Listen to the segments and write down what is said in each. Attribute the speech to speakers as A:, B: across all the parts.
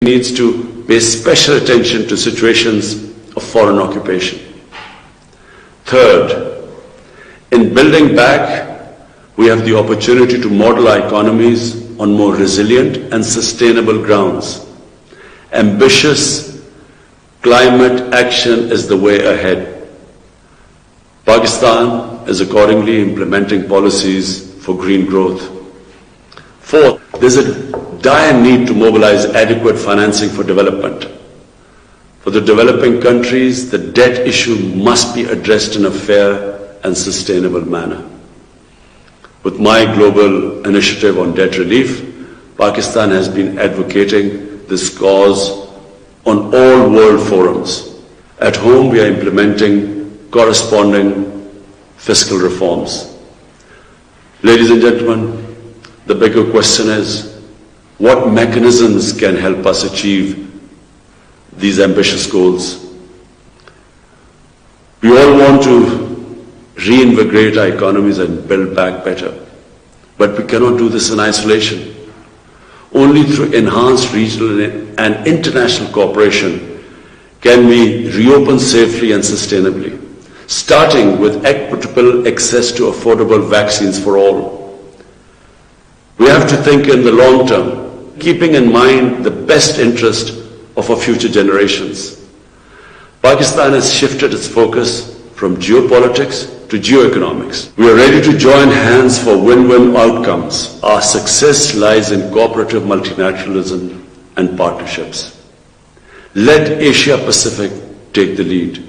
A: needs to pay special attention to situations of foreign occupation. Third, in building back, we have the opportunity to model our economies on more resilient and sustainable grounds. Ambitious climate action is the way ahead. Pakistan is accordingly implementing policies for green growth. Fourth, there's a dire need to mobilize adequate financing for development. For the developing countries, the debt issue must be addressed in a fair and sustainable manner. With my global initiative on debt relief, Pakistan has been advocating this cause on all world forums. At home, we are implementing corresponding fiscal reforms. Ladies and gentlemen, the bigger question is, what mechanisms can help us achieve these ambitious goals? We all want to reinvigorate our economies and build back better. But we cannot do this in isolation. Only through enhanced regional and international cooperation can we reopen safely and sustainably, starting with equitable access to affordable vaccines for all. We have to think in the long term, keeping in mind the best interest of our future generations. Pakistan has shifted its focus from geopolitics to geoeconomics. We are ready to join hands for win-win outcomes. Our success lies in cooperative multilateralism and partnerships. Let Asia Pacific take the lead.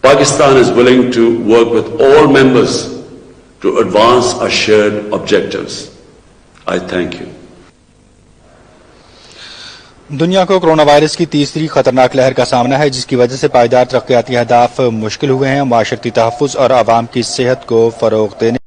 A: Pakistan is willing to work with all members to advance our shared objectives. I thank you.
B: दुनिया को corona virus की तीसरी खतरनाक लहर का सामना है, जिसकी वजह से पायदार तरक्याती अहदाफ मुश्किल हुए हैं। माशरती तहफ़्फ़ुज़ और आवाम की सेहत को फ़रोग़ देने